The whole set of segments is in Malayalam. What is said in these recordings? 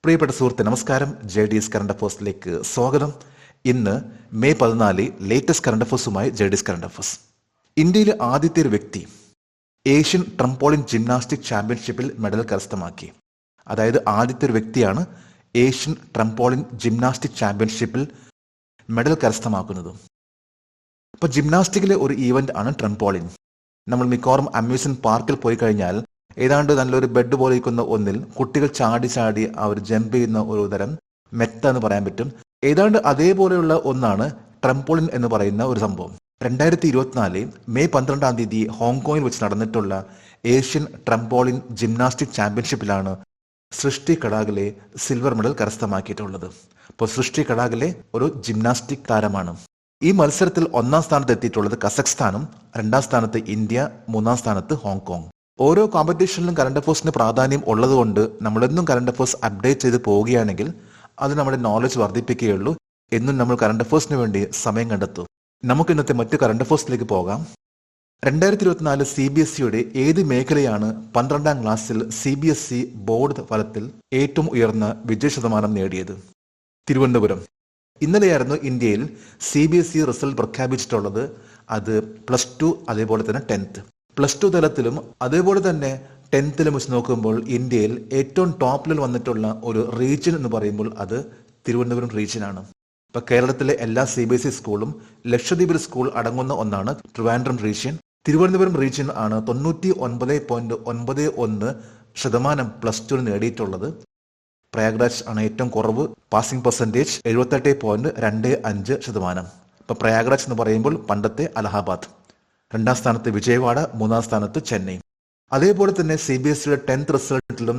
പ്രിയപ്പെട്ട സുഹൃത്തെ നമസ്കാരം. JD's കറണ്ട് അഫേഴ്സിലേക്ക് സ്വാഗതം. ഇന്ന് മെയ് 14 ലേറ്റസ്റ്റ് കറണ്ട് അഫേഴ്സുമായി JD's കറണ്ട് അഫേഴ്സ്. ഇന്ത്യയിലെ ആദ്യത്തെ ഒരു വ്യക്തി ഏഷ്യൻ ട്രംപോളിൻ ജിംനാസ്റ്റിക് ചാമ്പ്യൻഷിപ്പിൽ മെഡൽ കരസ്ഥമാക്കി. അതായത് ആദ്യത്തെ ഒരു വ്യക്തിയാണ് ഏഷ്യൻ ട്രംപോളിൻ ജിംനാസ്റ്റിക് ചാമ്പ്യൻഷിപ്പിൽ മെഡൽ കരസ്ഥമാക്കുന്നത്. ഇപ്പോൾ ജിംനാസ്റ്റിക്കിലെ ഒരു ഈവന്റ് ആണ് ട്രംപോളിൻ. നമ്മൾ മിക്കവാറും അമ്യൂസ്മെന്റ് പാർക്കിൽ പോയി കഴിഞ്ഞാൽ ഏതാണ്ട് നല്ലൊരു ബെഡ് പോലെ ഇരിക്കുന്ന ഒന്നിൽ കുട്ടികൾ ചാടി ചാടി അവർ ജമ്പ് ചെയ്യുന്ന ഒരു തരം മെത്ത എന്ന് പറയാൻ പറ്റും. ഏതാണ്ട് അതേപോലെയുള്ള ഒന്നാണ് ട്രംപോളിൻ എന്ന് പറയുന്ന ഒരു സംഭവം. 2024 മെയ് 12 ഹോങ്കോങ്ങിൽ വെച്ച് നടന്നിട്ടുള്ള ഏഷ്യൻ ട്രംപോളിൻ ജിംനാസ്റ്റിക് ചാമ്പ്യൻഷിപ്പിലാണ് സൃഷ്ടി കടാഗലെ സിൽവർ മെഡൽ കരസ്ഥമാക്കിയിട്ടുള്ളത്. അപ്പോൾ സൃഷ്ടി കടാഗലെ ഒരു ജിംനാസ്റ്റിക് താരമാണ്. ഈ മത്സരത്തിൽ 1ാം സ്ഥാനത്ത് എത്തിയിട്ടുള്ളത് കസഖ്സ്ഥാനും, 2ാം സ്ഥാനത്ത് ഇന്ത്യ, 3ാം സ്ഥാനത്ത് ഹോങ്കോങ്. ഓരോ കോമ്പറ്റീഷനിലും കറണ്ട് അഫേഴ്സിന് പ്രാധാന്യം ഉള്ളതുകൊണ്ട് നമ്മളെന്നും കറണ്ട് അഫേഴ്സ് അപ്ഡേറ്റ് ചെയ്ത് പോവുകയാണെങ്കിൽ അത് നമ്മുടെ നോളജ് വർദ്ധിപ്പിക്കുകയുള്ളൂ. എന്നും നമ്മൾ കറണ്ട് അഫേഴ്സിന് വേണ്ടി സമയം കണ്ടെത്തും. നമുക്ക് ഇന്നത്തെ മറ്റു കറണ്ട് അഫേഴ്സിലേക്ക് പോകാം. 2024 CBSEയുടെ ഏത് മേഖലയാണ് 12ാം ക്ലാസ്സിൽ CBSE ബോർഡ് ഫലത്തിൽ ഏറ്റവും ഉയർന്ന വിജയശതമാനം നേടിയത്? തിരുവനന്തപുരം. ഇന്നലെയായിരുന്നു ഇന്ത്യയിൽ CBSE റിസൾട്ട് പ്രഖ്യാപിച്ചിട്ടുള്ളത്. അത് +2 അതേപോലെ തന്നെ 10th. +2 തലത്തിലും അതേപോലെ തന്നെ 10th വെച്ച് നോക്കുമ്പോൾ ഇന്ത്യയിൽ ഏറ്റവും ടോപ്പിൽ വന്നിട്ടുള്ള ഒരു റീജിയൻ എന്ന് പറയുമ്പോൾ അത് തിരുവനന്തപുരം റീജിയനാണ്. ഇപ്പൊ കേരളത്തിലെ എല്ലാ CBSE സ്കൂളും ലക്ഷദ്വീപിൽ സ്കൂൾ അടങ്ങുന്ന ഒന്നാണ് ട്രിവാൻഡ്രം റീജിയൻ. തിരുവനന്തപുരം റീജിയൻ ആണ് 99.91% +2 നേടിയിട്ടുള്ളത്. പ്രയാഗ്രാജ് ആണ് ഏറ്റവും കുറവ്. Passing percentage 78.25%. ഇപ്പൊ പ്രയാഗ്രാജ് എന്ന് പറയുമ്പോൾ പണ്ടത്തെ അലഹാബാദ്. 2ാം സ്ഥാനത്ത് വിജയവാഡ, 3ാം സ്ഥാനത്ത് ചെന്നൈ. അതേപോലെ തന്നെ CBSEയുടെ 10th റിസൾട്ടിലും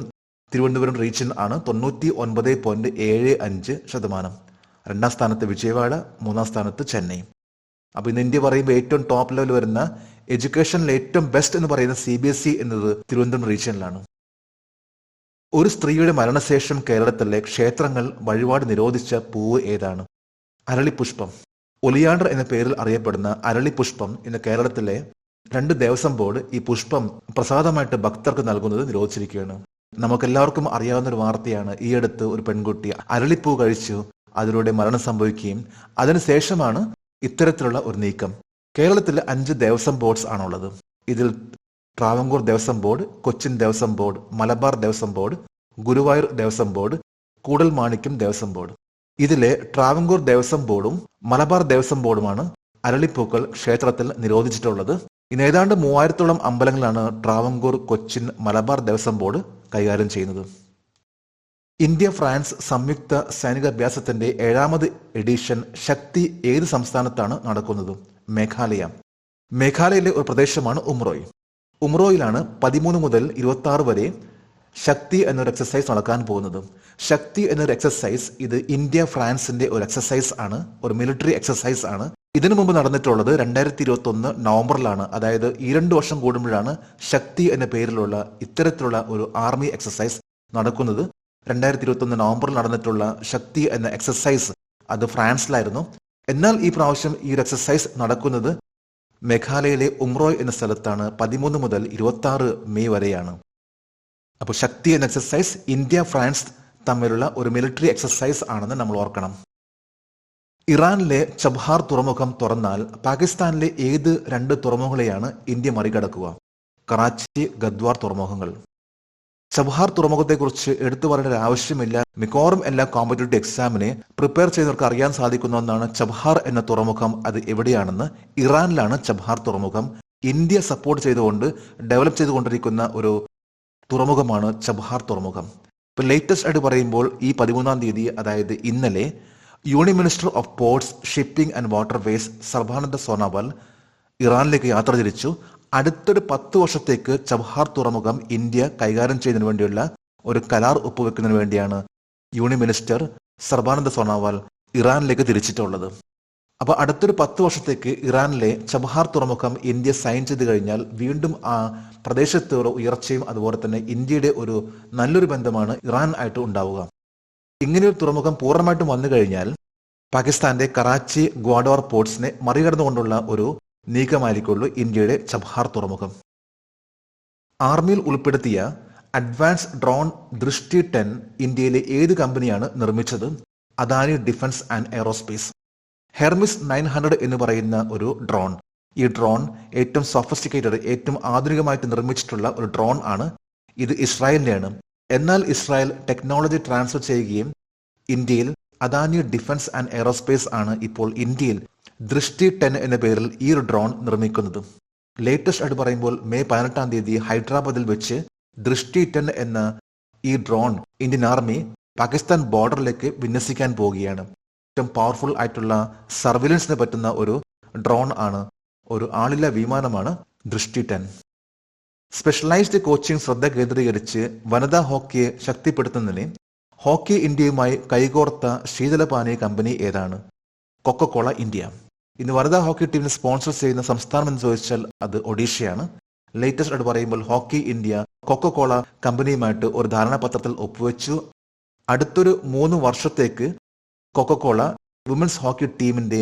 തിരുവനന്തപുരം റീജിയൻ ആണ് 99.75%. 2ാം സ്ഥാനത്ത് വിജയവാഡ, 3ാം സ്ഥാനത്ത് ചെന്നൈ. അപ്പോൾ ഇന്ന് ഇന്ത്യ പറയുമ്പോൾ ഏറ്റവും ടോപ്പ് ലെവൽ വരുന്ന എഡ്യൂക്കേഷനിൽ ഏറ്റവും ബെസ്റ്റ് എന്ന് പറയുന്ന CBSE എന്നത് തിരുവനന്തപുരം റീജിയനിലാണ്. ഒരു സ്ത്രീയുടെ മരണശേഷം കേരളത്തിലെ ക്ഷേത്രങ്ങൾ വഴിപാട് നിരോധിച്ച പൂവ് ഏതാണ്? അരളിപുഷ്പം. ഒലിയാണ്ടർ എന്ന പേരിൽ അറിയപ്പെടുന്ന അരളിപുഷ്പം ഇന്ന് കേരളത്തിലെ 2 ദേവസ്വം ബോർഡ് ഈ പുഷ്പം പ്രസാദമായിട്ട് ഭക്തർക്ക് നൽകുന്നത് നിരോധിച്ചിരിക്കുകയാണ്. നമുക്കെല്ലാവർക്കും അറിയാവുന്ന ഒരു വാർത്തയാണ്. ഈയടുത്ത് ഒരു പെൺകുട്ടി അരളിപ്പൂ കഴിച്ചു, അതിലൂടെ മരണം സംഭവിക്കുകയും അതിനുശേഷമാണ് ഇത്തരത്തിലുള്ള ഒരു നീക്കം. കേരളത്തിൽ 5 ദേവസ്വം ബോർഡ്സ് ആണുള്ളത്. ഇതിൽ Travancore Devaswom board, Cochin Devaswom board, Malabar Devaswom board, Guruvayur Devaswom board, Koodalmanikyam Devaswom board. ഇതിലെ ട്രാവൻകൂർ ദേവസ്വം ബോർഡും മലബാർ ദേവസ്വം ബോർഡുമാണ് അരളിപ്പൂക്കൾ ക്ഷേത്രത്തിൽ നിരോധിച്ചിട്ടുള്ളത്. ഇന്ന് ഏതാണ്ട് 3000-ഓളം അമ്പലങ്ങളാണ് ട്രാവൻകൂർ, കൊച്ചിൻ, മലബാർ ദേവസ്വം ബോർഡ് കൈകാര്യം ചെയ്യുന്നത്. ഇന്ത്യ ഫ്രാൻസ് സംയുക്ത സൈനിക അഭ്യാസത്തിന്റെ 7ാമത് എഡിഷൻ ശക്തി ഏത് സംസ്ഥാനത്താണ് നടക്കുന്നത്? മേഘാലയ. മേഘാലയയിലെ ഒരു പ്രദേശമാണ് ഉംറോയ്. ഉംറോയിലാണ് 13 മുതൽ 26 വരെ ശക്തി എന്നൊരു എക്സസൈസ് നടക്കാൻ പോകുന്നത്. ശക്തി എന്നൊരു എക്സസൈസ് ഇത് ഇന്ത്യ ഫ്രാൻസിന്റെ ഒരു എക്സസൈസ് ആണ്, ഒരു മിലിറ്ററി എക്സസൈസ് ആണ്. ഇതിനു മുമ്പ് നടന്നിട്ടുള്ളത് 2021 നവംബറിലാണ്. അതായത് ഈ 2 വർഷം കൂടുമ്പോഴാണ് ശക്തി എന്ന പേരിലുള്ള ഇത്തരത്തിലുള്ള ഒരു ആർമി എക്സസൈസ് നടക്കുന്നത്. 2021 നവംബറിൽ നടന്നിട്ടുള്ള ശക്തി എന്ന എക്സസൈസ് അത് ഫ്രാൻസിലായിരുന്നു. എന്നാൽ ഈ പ്രാവശ്യം ഈ ഒരു എക്സസൈസ് നടക്കുന്നത് മേഘാലയയിലെ ഉംറോയ് എന്ന സ്ഥലത്താണ്. 13 മുതൽ 26 മെയ് വരെയാണ്. അപ്പോൾ ശക്തി എന്ന എക്സസൈസ് ഇന്ത്യ ഫ്രാൻസ് തമ്മിലുള്ള ഒരു മിലിറ്ററി എക്സസൈസ് ആണെന്ന് നമ്മൾ ഓർക്കണം. ഇറാനിലെ ചബഹാർ തുറമുഖം തുറന്നാൽ പാകിസ്ഥാനിലെ ഏത് 2 തുറമുഖങ്ങളെയാണ് ഇന്ത്യ മറികടക്കുക? കറാച്ചി, ഗദ്വാർ തുറമുഖങ്ങൾ. ചബഹാർ തുറമുഖത്തെക്കുറിച്ച് എടുത്തു പറയേണ്ട ഒരു ആവശ്യമില്ല. മിക്കവാറും എല്ലാ കോമ്പറ്റേറ്റീവ് എക്സാമിനെ പ്രിപ്പയർ ചെയ്യുന്നവർക്ക് അറിയാൻ സാധിക്കുന്ന ഒന്നാണ് ചബഹാർ എന്ന തുറമുഖം. അത് എവിടെയാണെന്ന്? ഇറാനിലാണ് ചബഹാർ തുറമുഖം. ഇന്ത്യ സപ്പോർട്ട് ചെയ്തുകൊണ്ട് ഡെവലപ്പ് ചെയ്തുകൊണ്ടിരിക്കുന്ന ഒരു തുറമുഖമാണ് ചബഹാർ തുറമുഖം. ഇപ്പൊ ലേറ്റസ്റ്റ് ആയിട്ട് പറയുമ്പോൾ ഈ 13ാം തീയതി, അതായത് ഇന്നലെ, union minister of ports, shipping and waterways Sarbananda Sonowal ഇറാനിലേക്ക് യാത്ര തിരിച്ചു. അടുത്തൊരു 10 വർഷത്തേക്ക് ചബഹാർ തുറമുഖം ഇന്ത്യ കൈകാര്യം ചെയ്യുന്നതിന് വേണ്ടിയുള്ള ഒരു കരാർ ഒപ്പുവെക്കുന്നതിന് വേണ്ടിയാണ് യൂണിയൻ മിനിസ്റ്റർ സർബാനന്ദ സോനോവാൾ ഇറാനിലേക്ക് തിരിച്ചിട്ടുള്ളത്. അപ്പൊ അടുത്തൊരു 10 വർഷത്തേക്ക് ഇറാനിലെ ചബഹാർ തുറമുഖം ഇന്ത്യ സൈൻ ചെയ്ത് കഴിഞ്ഞാൽ വീണ്ടും ആ പ്രദേശത്തെ ഒരു ഉയർച്ചയും അതുപോലെ തന്നെ ഇന്ത്യയുടെ ഒരു നല്ലൊരു ബന്ധമാണ് ഇറാൻ ആയിട്ട് ഉണ്ടാവുക. ഇങ്ങനെയൊരു തുറമുഖം പൂർണ്ണമായിട്ടും വന്നു കഴിഞ്ഞാൽ പാകിസ്ഥാന്റെ കറാച്ചി, ഗ്വാഡോർ പോർട്സിനെ മറികടന്നുകൊണ്ടുള്ള ഒരു നീക്കമായിരിക്കുള്ളൂ ഇന്ത്യയുടെ ചബഹാർ തുറമുഖം. ആർമിയിൽ ഉൾപ്പെടുത്തിയ അഡ്വാൻസ് ഡ്രോൺ ദൃഷ്ടി 10 ഇന്ത്യയിലെ ഏത് കമ്പനിയാണ് നിർമ്മിച്ചത്? Adani defence and aerospace. Hermes 900 എന്ന് പറയുന്ന ഒരു ഡ്രോൺ, ഈ ഡ്രോൺ ഏറ്റവും സൊഫിസ്റ്റിക്കേറ്റഡ്, ഏറ്റവും ആധുനികമായിട്ട് നിർമ്മിച്ചിട്ടുള്ള ഒരു ഡ്രോൺ ആണ്. ഇത് ഇസ്രായേലിനെയാണ്. എന്നാൽ ഇസ്രായേൽ ടെക്നോളജി ട്രാൻസ്ഫർ ചെയ്യുകയും ഇന്ത്യയിൽ അദാനി ഡിഫൻസ് ആൻഡ് എയറോസ്പേസ് ആണ് ഇപ്പോൾ ഇന്ത്യയിൽ ദൃഷ്ടി 10 എന്ന പേരിൽ ഈ ഒരു ഡ്രോൺ നിർമ്മിക്കുന്നത്. ലേറ്റസ്റ്റ് ആയിട്ട് പറയുമ്പോൾ മെയ് 18 തീയതി ഹൈദരാബാദിൽ വെച്ച് ദൃഷ്ടി 10 എന്ന ഈ ഡ്രോൺ ഇന്ത്യൻ ആർമി പാകിസ്ഥാൻ ബോർഡറിലേക്ക് വിന്യസിക്കാൻ പോവുകയാണ്. ഏറ്റവും പവർഫുൾ ആയിട്ടുള്ള സർവിലൻസിന് പറ്റുന്ന ഒരു ഡ്രോൺ ആണ്, ഒരു ആളില്ല വിമാനമാണ് ദൃഷ്ടി 10. സ്പെഷ്യലൈസ്ഡ് കോച്ചിങ് ശ്രദ്ധ കേന്ദ്രീകരിച്ച് വനിതാ ഹോക്കിയെ ശക്തിപ്പെടുത്തുന്നതിന് ഹോക്കി ഇന്ത്യയുമായി കൈകോർത്ത ശീതളപാനീയ കമ്പനി ഏതാണ്? Coca Cola India. ഇന്ന് വനിതാ ഹോക്കി ടീമിനെ സ്പോൺസർ ചെയ്യുന്ന സംസ്ഥാനം എന്ന് ചോദിച്ചാൽ അത് ഒഡീഷയാണ്. ലേറ്റസ്റ്റ് ആയിട്ട് പറയുമ്പോൾ ഹോക്കി ഇന്ത്യ കൊക്കക്കോള കമ്പനിയുമായിട്ട് ഒരു ധാരണാപത്രത്തിൽ ഒപ്പുവെച്ചു. അടുത്തൊരു 3 വർഷത്തേക്ക് കൊക്കക്കോള വുമൻസ് ഹോക്കി ടീമിന്റെ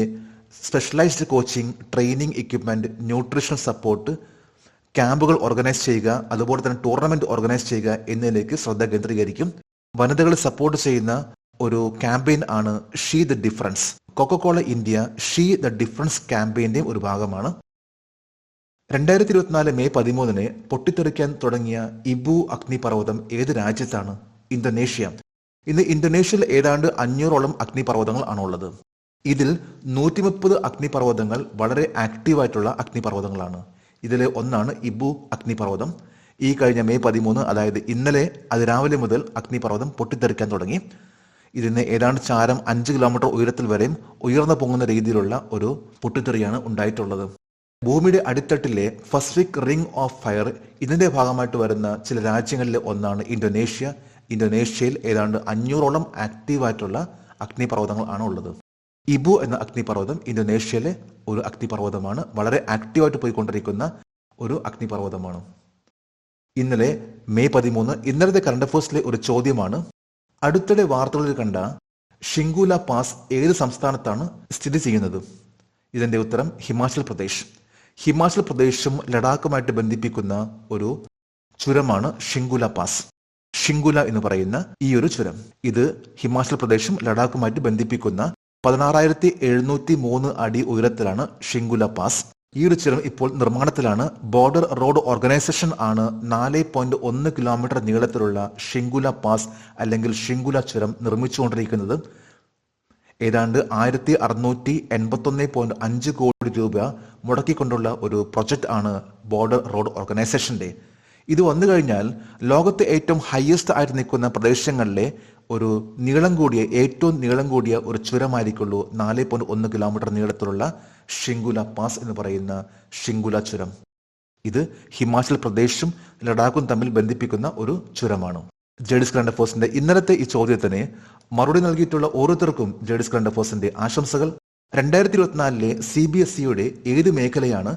specialised coaching, training equipment, nutritional support, ക്യാമ്പുകൾ ഓർഗനൈസ് ചെയ്യുക, അതുപോലെ തന്നെ ടൂർണമെന്റ് ഓർഗനൈസ് ചെയ്യുക എന്നതിലേക്ക് ശ്രദ്ധ കേന്ദ്രീകരിക്കും. വനിതകളെ സപ്പോർട്ട് ചെയ്യുന്ന ഒരു ക്യാമ്പയിൻ ആണ് she the difference. Coca-Cola India she the difference ക്യാമ്പയിന്റെയും ഒരു ഭാഗമാണ്. 2024 മെയ് 13 പൊട്ടിത്തെറിക്കാൻ തുടങ്ങിയ ഇബു അഗ്നിപർവ്വതം ഏത് രാജ്യത്താണ്? ഇന്തോനേഷ്യ. ഇന്ന് ഇന്തോനേഷ്യയിൽ ഏതാണ്ട് 500ഓളം അഗ്നിപർവ്വതങ്ങൾ ആണുള്ളത്. ഇതിൽ 130 അഗ്നിപർവ്വതങ്ങൾ വളരെ ആക്റ്റീവായിട്ടുള്ള അഗ്നിപർവ്വതങ്ങളാണ്. ഇതിലെ ഒന്നാണ് ഇബു അഗ്നിപർവ്വതം. ഈ കഴിഞ്ഞ മെയ് 13, അതായത് ഇന്നലെ അതിരാവിലെ മുതൽ അഗ്നിപർവ്വതം പൊട്ടിത്തെറിക്കാൻ തുടങ്ങി. ഇതിന് ഏതാണ്ട് ചാരം 5 കിലോമീറ്റർ ഉയരത്തിൽ വരെയും ഉയർന്നു പൊങ്ങുന്ന രീതിയിലുള്ള ഒരു പൊട്ടിത്തെറിയാണ് ഉണ്ടായിട്ടുള്ളത്. ഭൂമിയുടെ അടിത്തട്ടിലെ പസഫിക് റിംഗ് ഓഫ് ഫയർ, ഇതിന്റെ ഭാഗമായിട്ട് വരുന്ന ചില രാജ്യങ്ങളിലെ ഒന്നാണ് ഇന്തോനേഷ്യ. ഇന്തോനേഷ്യയിൽ ഏതാണ്ട് 500ഓളം ആക്റ്റീവായിട്ടുള്ള അഗ്നിപർവ്വതങ്ങൾ ആണ് ഉള്ളത്. ഇബു എന്ന അഗ്നിപർവ്വതം ഇന്തോനേഷ്യയിലെ ഒരു അഗ്നിപർവ്വതമാണ്. വളരെ ആക്റ്റീവായിട്ട് പോയിക്കൊണ്ടിരിക്കുന്ന ഒരു അഗ്നിപർവ്വതമാണ്. ഇന്നലെ മെയ് 13 ഇന്നലത്തെ കറണ്ട് അഫയേഴ്സിലെ ഒരു ചോദ്യമാണ്, അടുത്തിടെ വാർത്തകളിൽ കണ്ട ഷിങ്കുല പാസ് ഏത് സംസ്ഥാനത്താണ് സ്ഥിതി ചെയ്യുന്നത്? ഇതിന്റെ ഉത്തരം ഹിമാചൽ പ്രദേശ്. ഹിമാചൽ പ്രദേശും ലഡാക്കുമായിട്ട് ബന്ധിപ്പിക്കുന്ന ഒരു ചുരമാണ് ഷിങ്കുല പാസ്. ഷിങ്കുല എന്ന് പറയുന്ന ഈ ഒരു ചുരം, ഇത് ഹിമാചൽ പ്രദേശും ലഡാക്കുമായിട്ട് ബന്ധിപ്പിക്കുന്ന 16,703 അടി ഉയരത്തിലാണ് ഷിങ്കുല പാസ്. ഈ ഒരു ചുരം ഇപ്പോൾ നിർമ്മാണത്തിലാണ്. ബോർഡർ റോഡ് ഓർഗനൈസേഷൻ ആണ് 4.1 കിലോമീറ്റർ നീളത്തിലുള്ള ഷിങ്കുല പാസ് അല്ലെങ്കിൽ ഷിങ്കുല ചുരം നിർമ്മിച്ചുകൊണ്ടിരിക്കുന്നത്. ഏതാണ്ട് 1,681.5 കോടി രൂപ മുടക്കിക്കൊണ്ടുള്ള ഒരു പ്രൊജക്ട് ആണ് ബോർഡർ റോഡ് ഓർഗനൈസേഷന്റെ. ഇത് വന്നു കഴിഞ്ഞാൽ ലോകത്തെ ഏറ്റവും ഹയസ്റ്റ് ആയിട്ട് നിൽക്കുന്ന പ്രദേശങ്ങളിലെ ഒരു ഏറ്റവും നീളം കൂടിയ ഒരു ചുരമായിരിക്കുള്ളൂ 4.1 കിലോമീറ്റർ നീളത്തിലുള്ള ഷിങ്കുല പാസ് എന്ന് പറയുന്ന ഷിങ്കുല ചുരം. ഇത് ഹിമാചൽ പ്രദേശും ലഡാക്കും തമ്മിൽ ബന്ധിപ്പിക്കുന്ന ഒരു ചുരമാണ്. ജേഡിസ് കറണ്ട് അഫയേഴ്സിന്റെ ഇന്നലത്തെ ഈ ചോദ്യത്തിന് മറുപടി നൽകിയിട്ടുള്ള ഓരോരുത്തർക്കും ജേഡിസ് കറണ്ട് അഫയേഴ്സിന്റെ ആശംസകൾ. 2024 CBSEയുടെ ഏത് മേഖലയാണ്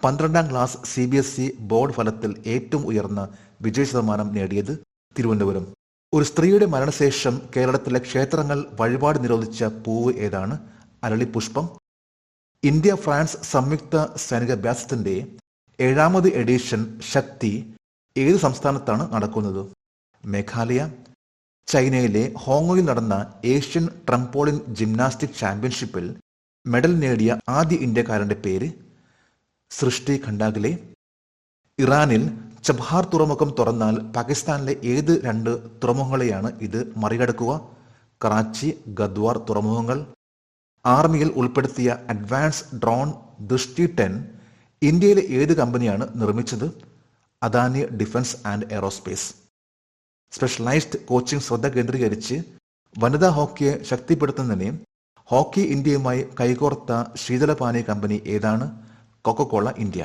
12ാം ക്ലാസ് CBSE ബോർഡ് ഫലത്തിൽ ഏറ്റവും ഉയർന്ന വിജയ ശതമാനം നേടിയത്? തിരുവനന്തപുരം. ഒരു സ്ത്രീയുടെ മരണശേഷം കേരളത്തിലെ ക്ഷേത്രങ്ങൾ വഴിപാട് നിരോധിച്ച പൂവ് ഏതാണ്? അരളിപുഷ്പം. ഇന്ത്യ ഫ്രാൻസ് സംയുക്ത സൈനികാഭ്യാസത്തിന്റെ 7ാമത് എഡിഷൻ ശക്തി ഏത് സംസ്ഥാനത്താണ് നടക്കുന്നത്? മേഘാലയ. ചൈനയിലെ ഹോങ്കോങ്ങിൽ നടന്ന ഏഷ്യൻ ട്രംപോളിൻ ജിംനാസ്റ്റിക് ചാമ്പ്യൻഷിപ്പിൽ മെഡൽ നേടിയ ആദ്യ ഇന്ത്യക്കാരന്റെ പേര്? സൃഷ്ടി ഖണ്ഡാഗലെ. ഇറാനിൽ ചബഹാർ തുറമുഖം തുറന്നാൽ പാകിസ്ഥാനിലെ ഏത് 2 തുറമുഖങ്ങളെയാണ് ഇത് മറികടക്കുക? കറാച്ചി, ഗദ്വാർ തുറമുഖങ്ങൾ. ആർമിയിൽ ഉൾപ്പെടുത്തിയ അഡ്വാൻസ് ഡ്രോൺ ദൃഷ്ടി 10 ഇന്ത്യയിലെ ഏത് കമ്പനിയാണ് നിർമ്മിച്ചത്? Adani defence and aerospace. Specialised coaching ശ്രദ്ധ കേന്ദ്രീകരിച്ച് വനിതാ ഹോക്കിയെ ശക്തിപ്പെടുത്തുന്നതിന് ഹോക്കി ഇന്ത്യയുമായി കൈകോർത്ത ശീതളപാനീയ കമ്പനി ഏതാണ്? Coca Cola India.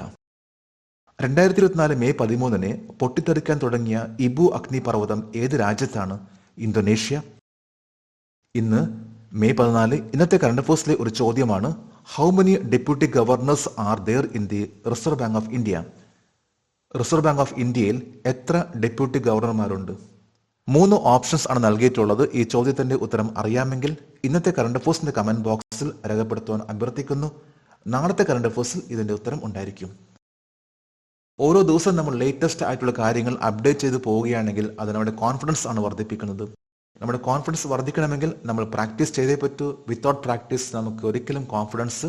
2024 മെയ് 13 പൊട്ടിത്തെറിക്കാൻ തുടങ്ങിയ ഇബു അഗ്നിപർവ്വതം ഏത് രാജ്യത്താണ്? ഇന്തോനേഷ്യ. ഇന്ന് മെയ് 14 ഇന്നത്തെ കറണ്ട് അഫയേഴ്സിലെ ഒരു ചോദ്യമാണ്, how many deputy governors are there in the Reserve Bank of India? Reserve Bank of ഇന്ത്യയിൽ എത്ര ഡെപ്യൂട്ടി ഗവർണർമാരുണ്ട്? 3 ഓപ്ഷൻസ് ആണ് നൽകിയിട്ടുള്ളത്. ഈ ചോദ്യത്തിന്റെ ഉത്തരം അറിയാമെങ്കിൽ ഇന്നത്തെ കറണ്ട് അഫയേഴ്സിന്റെ കമന്റ് ബോക്സിൽ രേഖപ്പെടുത്തുവാൻ അഭ്യർത്ഥിക്കുന്നു. നാളത്തെ കറണ്ട് അഫയേഴ്സിൽ ഇതിന്റെ ഉത്തരം ഉണ്ടായിരിക്കും. ഓരോ ദിവസവും നമ്മൾ ലേറ്റസ്റ്റ് ആയിട്ടുള്ള കാര്യങ്ങൾ അപ്ഡേറ്റ് ചെയ്ത് പോവുകയാണെങ്കിൽ അത് നമ്മുടെ കോൺഫിഡൻസ് ആണ് വർദ്ധിപ്പിക്കുന്നത്. നമ്മുടെ കോൺഫിഡൻസ് വർദ്ധിക്കണമെങ്കിൽ നമ്മൾ പ്രാക്ടീസ് ചെയ്തേ പറ്റൂ. വിത്തൗട്ട് പ്രാക്ടീസ് നമുക്ക് ഒരിക്കലും കോൺഫിഡൻസ്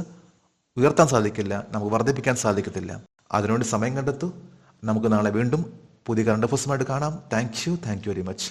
ഉയർത്താൻ സാധിക്കില്ല, നമുക്ക് വർദ്ധിപ്പിക്കാൻ സാധിക്കത്തില്ല. അതിനുവേണ്ടി സമയം കണ്ടെത്തൂ. നമുക്ക് നാളെ വീണ്ടും പുതിയ കറണ്ട് അഫയേഴ്സുമായിട്ട് കാണാം. Thank you very much.